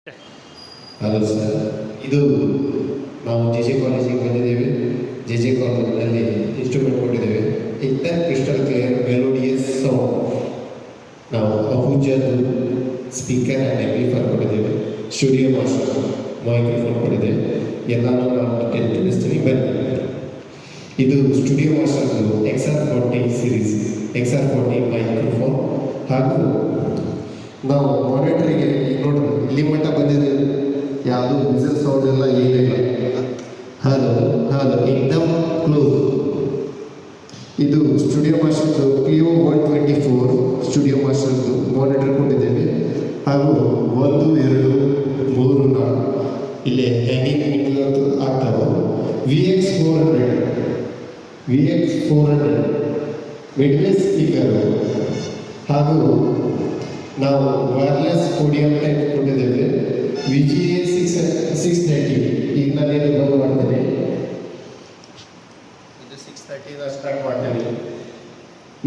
Hello sir, ಇದು ನಾವು J ಕಾಲೇಜಿಗೆ ಬಂದಿದ್ದೇವೆ. ಜೆ ಕಾಲೇಜಿನಲ್ಲಿ ಇನ್ಸ್ಟ್ರೂಮೆಂಟ್ ಕೊಟ್ಟಿದ್ದೇವೆ. Inter crystal clear melodious sound. ನಾವು ಅಹುಜಾದು ಸ್ಪೀಕರ್ ಆ್ಯಂಡ್ ಆಂಪ್ಲಿಫೈರ್ ಕೊಟ್ಟಿದ್ದೇವೆ. ಸ್ಟುಡಿಯೋ ಮಾಸ್ಟರ್ ಮೈಕ್ರೋಫೋನ್ ಕೊಟ್ಟಿದ್ದೇವೆ. ಎಲ್ಲನೂ ನಾವು ಮತ್ತೆ ತಿಳಿಸ್ತೀನಿ ಬನ್ನಿ. ಇದು studio ಮಾಸ್ಟರ್ದು XR40 series, XR40 microphone. ಹಾಗೂ ನಾವು ಮಾನಿಟರಿಗೆ ನೋಡ್ರಿ ಇಲ್ಲಿ ಮಟ್ಟ ಬಂದಿದೆ, ಯಾವುದು ವಿಸಲ್ ಸೌಂಡ್ ಎಲ್ಲ ಏನಿಲ್ಲ. ಹಲೋ ಹಲೋ ಏಕ್ದಮ್ ಕ್ಲೋಸ್. ಇದು ಸ್ಟುಡಿಯೋ ಮಾಸ್ಟರ್ದು PO 124 ಸ್ಟುಡಿಯೋ ಮಾಸ್ಟರ್ದು ಮಾನಿಟರ್ ಕೊಟ್ಟಿದ್ದೇವೆ. ಹಾಗೂ 1, 2, 3, 4 ಇಲ್ಲಿ ಹ್ಯಾಂಗಿಂಗ್ ಆಗ್ತಾವೆ. VX400 ಮಿಡ್ವೇಸ್ speaker. ಹಾಗೂ ನಾವು ವೈರ್ಲೆಸ್ ಪೋಡಿಯಂ ಟೈಪ್ ಕೊಟ್ಟಿದ್ದೇವೆ. VGA 630. ಈಗ ನಾನೇನು ಬಂದ್ ಮಾಡ್ತೇನೆ, ಇದು 630 ಸ್ಟಾರ್ಟ್ ಮಾಡ್ತೇನೆ.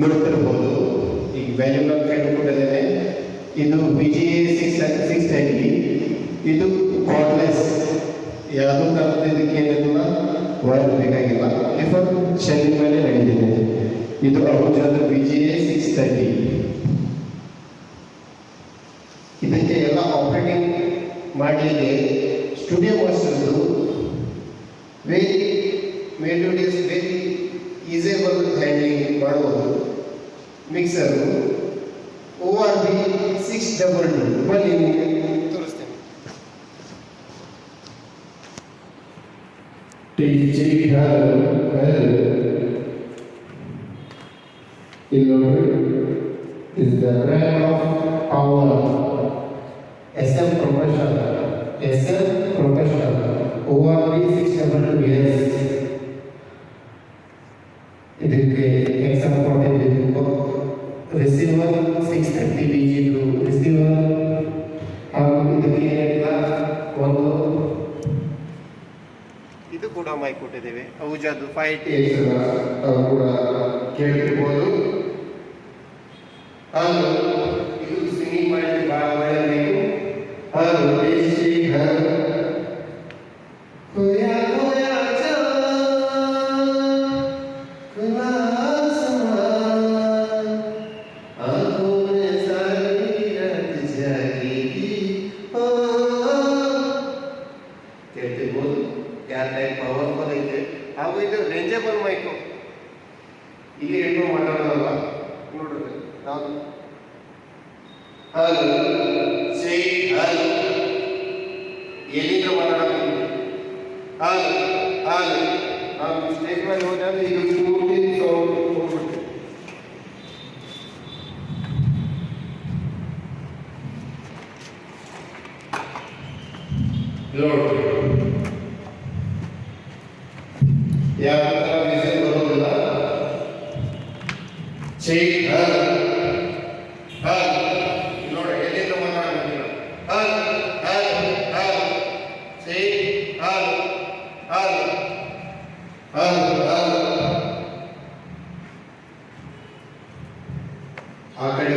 ನೋಡ್ತಿರ್ಬೋದು ಈಗ ವ್ಯಾಲ್ಯೂಮ್ ಟೈಪ್ ಕೊಟ್ಟಿದ್ದೇನೆ. ಇದು VGA 630. ಇದು ಕಾರ್ಡ್ಲೆಸ್, ಯಾವುದೂ ಥರದ ಇದಕ್ಕೆ ಏನಿಲ್ಲ, ವೈರ್ ಬೇಕಾಗಿಲ್ಲ. ಡಿಫಾಲ್ಟ್ ಶೆಲ್ಲಿನ ಮೇಲೆ ನಡೀತಿದೆ. ಇದು ಅಹುಜಾದು VGA 630. ಇದಕ್ಕೆ ಎಲ್ಲ ಆಪರೇಟಿಂಗ್ ಮಾಡಲಿಕ್ಕೆ ಸ್ಟುಡಿಯೋ ಮಾಸ್ಟರ್ದು very melodious, very easable handling ಮಾಡ್ಬೋದು. ಮಿಕ್ಸರು ORB 622 ಬನ್ನಿ ನಿಮಗೆ ತೋರಿಸ್ತೇನೆ. ಇಲ್ಲಿ ನೋಡಿ, is the brand of power. SM Professional ORB 622S. ಇದಕ್ಕೆ XR40 ರಿಸೀವರ್ 630 VG2 ರಿಸೀವರ್. ಹಾಗೂ ಇದಕ್ಕೆ ಏನಿಲ್ಲ, ಒಂದು ಇದು ಕೂಡ ಮೈಕ್ ಕೊಟ್ಟಿದ್ದೇವೆ. ಅಹುಜಾದು 580 ಕೂಡ ಕೇಳಿರ್ಬೋದು. ಹಾಗೂ ಇದು ಸಿಂಗಿಂಗ್ ಮಾಡಿ ಭಾಳ ಒಳ್ಳೆಯದು. ಹಾಗೂ ಕೇಳ್ತಿರ್ಬೋದು. ಯಾರ ಟೈಪ್ ಪವರ್ಫುಲ್ ಐತೆ. ಹಾಗೂ ಇದು ರೇಂಜಬಲ್ ಮೈಕು, ಇಲ್ಲಿ ಏನು ಮಾತಾಡೋದಲ್ಲ ನೋಡ್ರಿ. ನಾವು ಎಲ್ಲಿಂದ ಮಾತಾಡೋದು. ನಾವು ಸ್ಟೇಜ್ ಮೇಲೆ ಹೋದಾಗ ಈಗ ಹೋಗ್ಬಿಡ್ತೀವಿ. ನೋಡ್ರಿ, ಯಾವ ಥರ ವಿಸಿಲ್ ಬರೋದಿಲ್ಲ. ನೋಡಿ ಎಲ್ಲಿಂದ ಮಾತಾಡೋದಿಲ್ಲ. ಆ ಕಡೆ